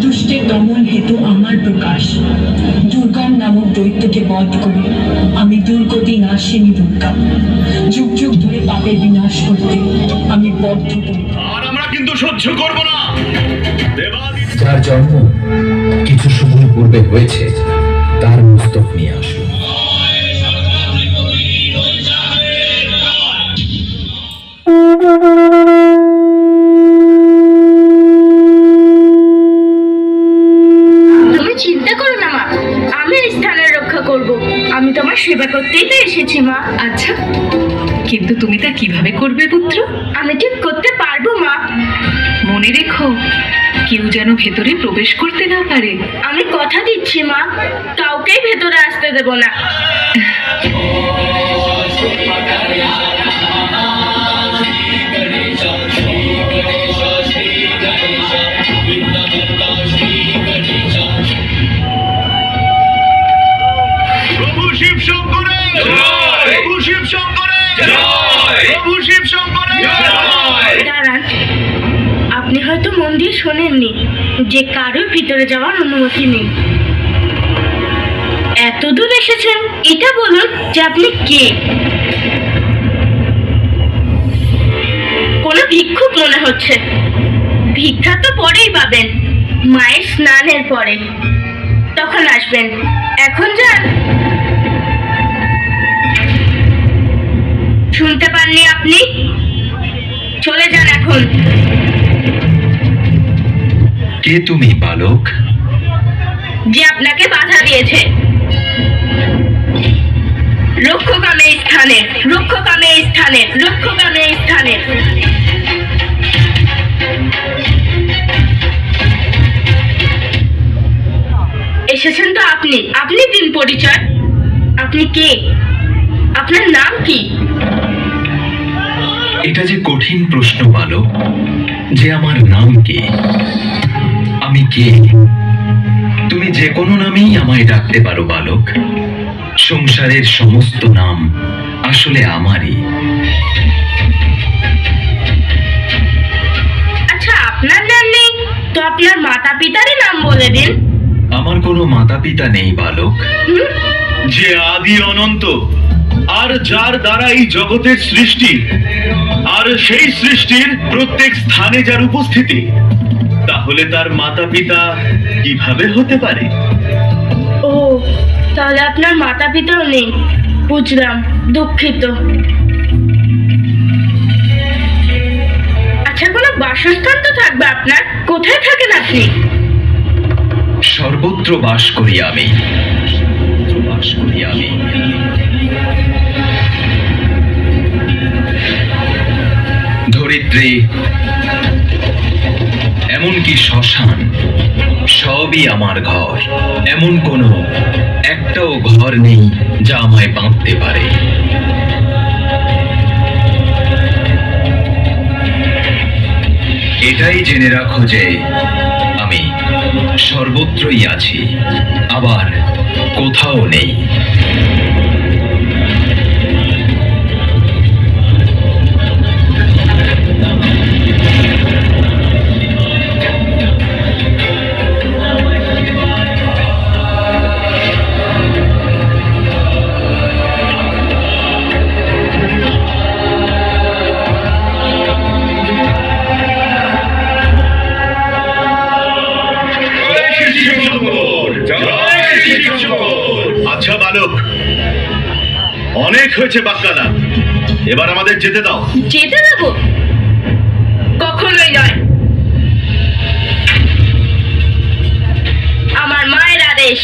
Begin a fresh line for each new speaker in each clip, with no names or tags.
দুষ্টের দমন হেতু আমার প্রকাশ। দুর্গম নামক দৈত্যকে বধ করে আমি দুর্গতি নাশিনী দুর্গা। যুগ যুগ ধরে পাপের বিনাশ করতে আমি বদ্ধ পরিকর।
আর আমরা কিন্তু সহ্য করব না।
যার জন্ম কিছু সময় পূর্বে হয়েছে তার মস্তক নিয়ে আসুন।
তুমি চিন্তা করো না মা, আমি এই স্থানের রক্ষা করব। আমি তোমার সেবা করতেই তো এসেছি মা।
আচ্ছা, কিন্তু তুমি তা কিভাবে করবে পুত্র?
আমি ঠিক করতে পারবো মা।
মনে রেখো, কেউ যেন ভেতরে প্রবেশ করতে না পারে।
আমি কথা দিচ্ছি মা, কাউকেই ভেতরে আসতে দেব না।
প্রভু শিব শঙ্করের জয়! প্রভু শিব শঙ্করের জয়! প্রভু শিব শঙ্করের জয়!
দাঁড়ান, আপনি হয়তো মন দিয়ে শোনেননি যে কারোর ভিতরে যাওয়ার অনুমতি নেই। এত দূর এসেছেন, এটা বলুন যে আপনি কে? কোনো ভিক্ষুক মনে হচ্ছে। ভিক্ষা তো পরেই পাবেন, মায়ের স্নানের পরে, তখন আসবেন। এখন যান। শুনতে পাননি আপনি? চলে যান এখন।
কে তুমি বালক?
যে আপনাকে বাধা দিয়েছে। রক্ষক আমি এই স্থানে, রক্ষক আমি এই স্থানে, রক্ষক আমি এই স্থানে। এসেছেন তো আপনি, আপনি দিন পরিচয়। আপনি কে? আপনার নাম কি?
এটা যে কঠিন প্রশ্ন বালক, যে আমার নাম কি, আমি কে। তুমি যে কোনো নামেই আমায় ডাকতে পারো বালক। সংসারের সমস্ত নাম আসলে আমারই।
আচ্ছা, আপনার নাম নেই তো আপনার মাতা পিতারই নাম বলে দিন।
আমার কোনো মাতা পিতা নেই বালক।
যে আদি অনন্ত, আর যার দ্বারা এই জগতের সৃষ্টি, আর সেই সৃষ্টির প্রত্যেক স্থানে যার উপস্থিতি, তাহলে তার মাতা পিতা কিভাবে হতে পারে?
ও, তাহলে আপনার মাতা পিতাও নেই। বুঝলাম, দুঃখিত। আচ্ছা, কোনো বাসস্থান তো থাকবে আপনার। কোথায় থাকেন আপনি?
সর্বত্র বাস করি আমি, সর্বত্র বাস করি আমি। ধরিত্রী, এমনকি শ্মশান, সবই আমার ঘর। এমন কোনো একটাও ঘর নেই যা আমায় বাঁধতে পারে। এটাই জেনে রাখো যে আমি সর্বত্রই আছি, আবার কোথাও নেই।
আচ্ছা বালক, অনেক হয়েছে বাক্যালা, এবার আমাদের যেতে দাও।
যেতে দেবো? কখনোই নয়। আমার মায়ের আদেশ,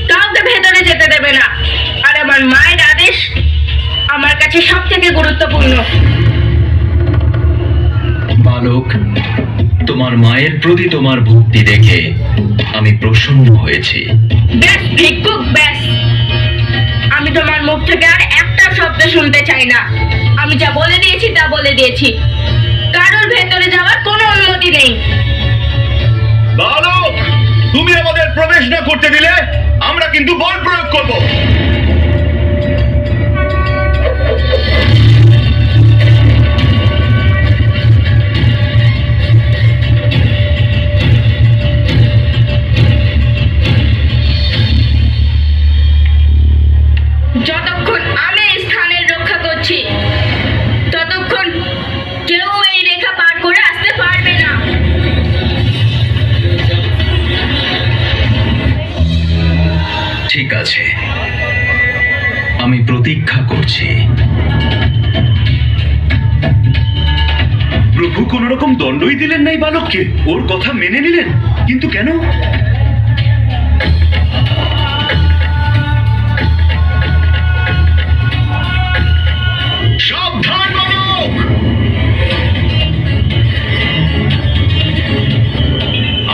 কাউকে ভেতরে যেতে দেবে না। আর আমার মায়ের আদেশ আমার কাছে সব থেকে গুরুত্বপূর্ণ।
বালক, তোমার মায়ের প্রতি তোমার ভক্তি দেখে আমি প্রসন্ন হয়েছি।
ব্যাস ভিক্ষুক, ব্যাস। আমি তোমার মুখ থেকে আর একটা শব্দ শুনতে চাই না। আমি যা বলে দিয়েছি তা বলে দিয়েছি। কারোর ভেতরে যাওয়ার কোনো অনুমতি নেই।
বালক, তুমি আমাদের প্রবেশ না করতে দিলে আমরা কিন্তু বল প্রয়োগ করব।
আমি প্রতীক্ষা করছি।
প্রভু কোন রকম দণ্ডই দিলেন নাই বালককে, ওর কথা মেনে নিলেন, কিন্তু কেন? সাবধান বালক!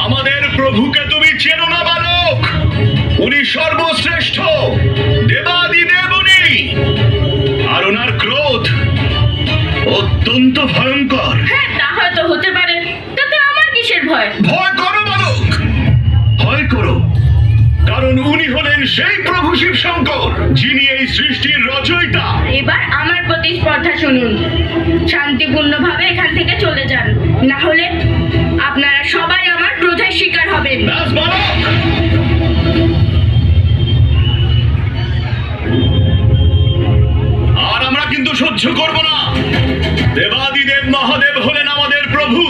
আমাদের প্রভুকে তুমি চেনো না বালক, উনি সর্বশ্রেষ্ঠ দেবাদিদেব উনি, আর ওনার ক্রোধ অত্যন্ত ভয়ঙ্কর।
হ্যাঁ, তা হয়তো হতে পারে, তাতে আমার কিসের ভয়?
ভয় করো বালক, ভয় করো, কারণ উনি হলেন সেই প্রভু শিব শঙ্কর, যিনি এই সৃষ্টির রচয়িতা।
এবার আমার প্রতিস্পর্ধা শুনুন, শান্তিপূর্ণভাবে এখান থেকে চলে যান, না হলে আপনারা সবাই আমার ক্রোধের শিকার হবেন।
ব্যাস বালক! আর আমরা কিন্তু সহ্য করব না। দেবাদিদেব মহাদেব হলেন আমাদের প্রভু,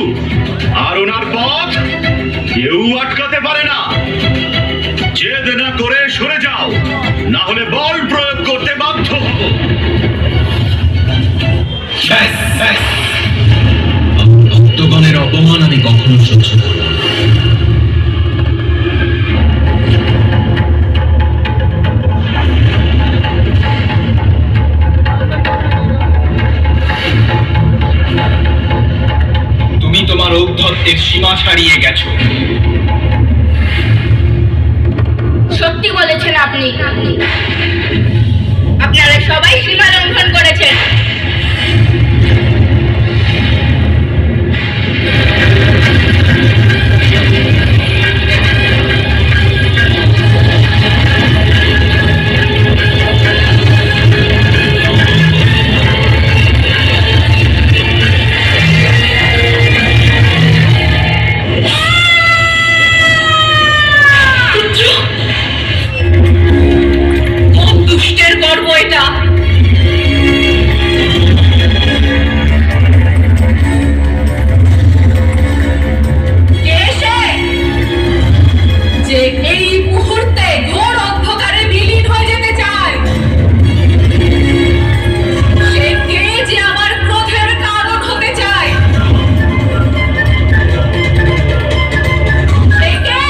আর ওনার পথ কেউ আটকাতে পারে না। জেদ না করে সরে যাও, না হলে বল প্রয়োগ করতে বাধ্য হব।
আমার ভক্তগণের অপমান আমি কখনো সহ্য করব না। তুমি তোমার ঔদ্ধত্যের সীমা ছাড়িয়ে গেছো।
সত্যি বলেছেন আপনি, আপনারা সবাই সীমা লঙ্ঘন করেছেন।
খুব দুষ্টের গর্ব এটা। কে সে যে এই মুহূর্তে ঘোর অন্ধকারে বিলীন হয়ে যেতে চায়? সে কে যে আমার ক্রোধের কারণ হতে চায়? সে কে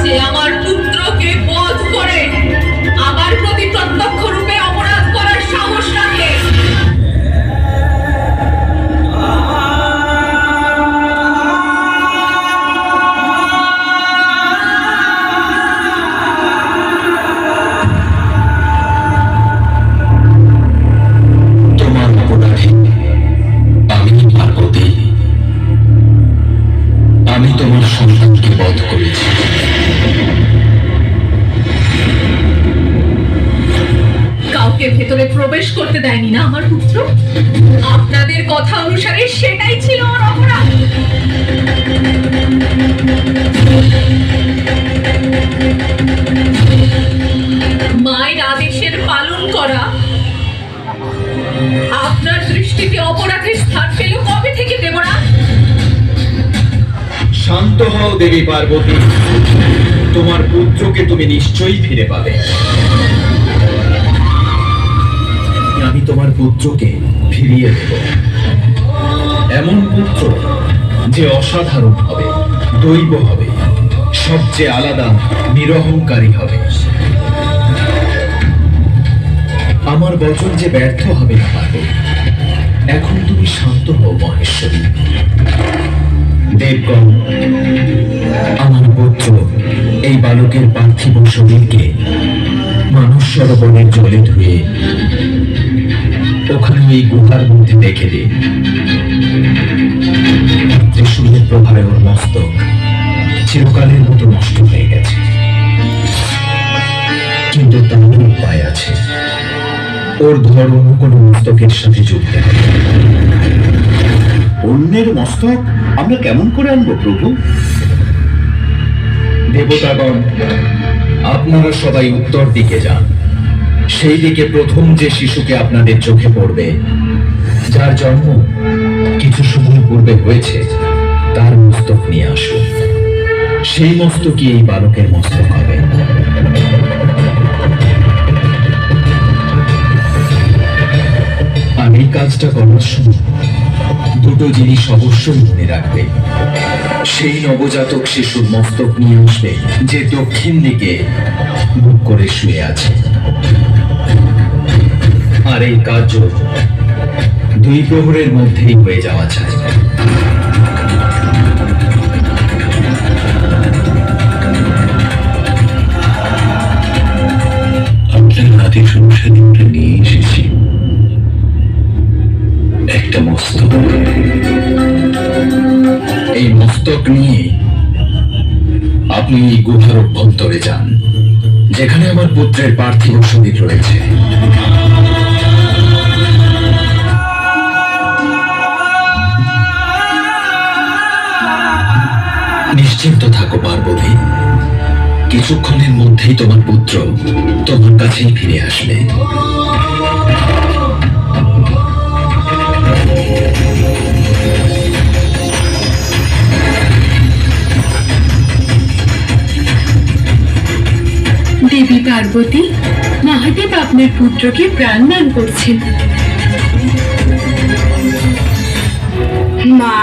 যে আমার পুত্রকে বধ করে আমার প্রতি প্রত্যক্ষ রূপে অপরাধ করার সাহস রাখে?
তোমার অপরাধে আমি পার্বতী, আমি তোমার সন্তানকে বধ করেছি।
কাউকে ভেতরে প্রবেশ করতে দেয়নি না আমার পুত্র? আপনাদের কথা অনুসারে সেটাই ছিল ওর অপরাধ। মায়ের আদেশের পালন করা আপনার দৃষ্টিতে অপরাধের স্থান পেল কবে থেকে দেবরাজ?
শান্ত হও দেবী পার্বতী, তোমার পুত্রকে তুমি নিশ্চয়ই ফিরে পাবে। আমি তোমার পুত্রকে ফিরিয়ে দেব, এমন পুত্র যে অসাধারণ হবে, দৈব হবে, সবচেয়ে আলাদা, নিরহংকারী হবে। আমার বচন যে ব্যর্থ হবে না পার্বতী। এখন তুমি শান্ত হও মহেশ্বরী। দেবগণ, আমার পুত্র এই বালকের পার্থিব শরীরকে মানস সরোবরের জলে ধুয়ে ওখানে এই গুহার মধ্যে রেখে দিন। ত্রিশূলের প্রভাবে ওর মস্তক চিরকালের মতো নষ্ট হয়ে গেছে, কিন্তু তার উপায় আছে। ওর ধর অন্য কোনো মস্তকের সাথে যুক্ত হবে।
অন্যের মস্তক আমরা কেমন করে আনবো প্রভু?
দেবতাগণ, আপনারা সবাই উত্তর দিকে যান। সেই দিকে প্রথম যে শিশুকে আপনাদের চোখে পড়বে, যার জন্ম কিছু সময় পূর্বে হয়েছে, তার মস্তক নিয়ে আসুন। সেই মস্তকই এই বালকের মস্তক হবে। এই কাজটা করার সময় দুটো জিনিস অবশ্যই মনে রাখবে। সেই নবজাতক শিশুর মস্তক নিয়ে আসবে যে দক্ষিণ দিকে মুখ করে শুয়ে আছে। আর এই কার্য 2 প্রহরের মধ্যেই হয়ে যাওয়া চাই। আপনার হাতে সংসারীটা নিয়ে এসেছি, একটা মস্তক। এই মস্তক নিয়ে আপনি এই গুহার অভ্যন্তরে যান, যেখানে আমার পুত্রের পার্থিব শরীর রয়েছে। নিশ্চিন্ত থাকো পার্বতী, কিছুক্ষণের মধ্যেই তোমার পুত্র তোমার কাছেই ফিরে আসবে।
দেবী পার্বতী, মহাদেব আপনার পুত্রকে প্রাণ দান করছেন।
মা,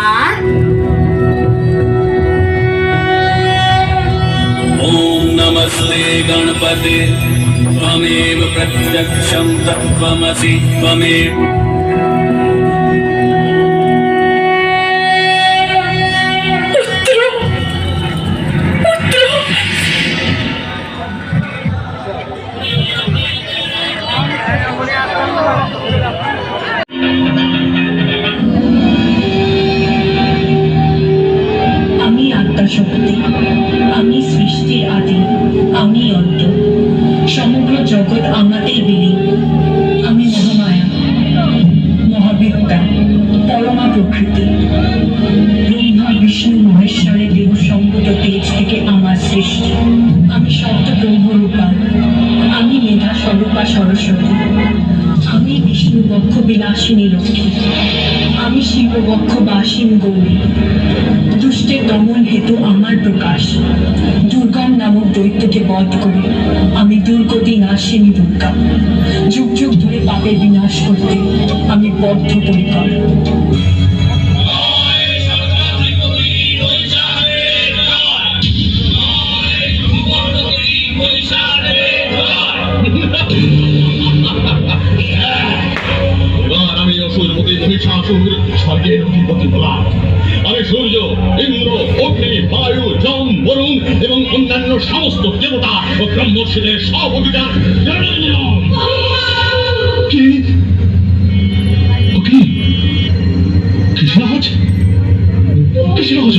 ओम नमस्ते गणपते त्वमेव प्रत्यक्षं तत्त्वमसि त्वमेव
আমি আত্মাশক্তি, আমি সৃষ্টির আদি, আমি অন্ত। সমগ্র জগৎ আমাতেই বিলীন। আমি মহামায়া, মহাবিদ্যা, পরমা প্রকৃতি। ব্রহ্মা বিষ্ণু মহেশ্বরের দেহ সম্ভূত তেজ থেকে আমার সৃষ্টি। আমি শব্দ ব্রহ্মরূপা, আমি মেধা স্বরূপা সরস্বতী। আমি বিষ্ণু বক্ষ বিলাসিনী লক্ষ্মী, আমি শিব বক্ষ বাসিনী গৌরী। দুষ্টের দমন হেতু আমার প্রকাশ। দুর্গম নামক দৈত্যকে বধ করে আমি দুর্গতি নাশিনী দুর্গা। যুগ যুগ ধরে পাপের বিনাশ করতে আমি বদ্ধপরিকর।
এবার আমি অসুরপতি মহিষাসুর স্বর্গের অধিপতি হলাম। আমি সূর্য, ইন্দ্র, অগ্নি, বায়ু, যম, বরুণ এবং অন্যান্য সমস্ত দেবতা ও ব্রহ্মর্ষিদের সব অধিকার কেড়ে নিলাম। কি কৃষ্ণরাজ, কৃষ্ণরাজ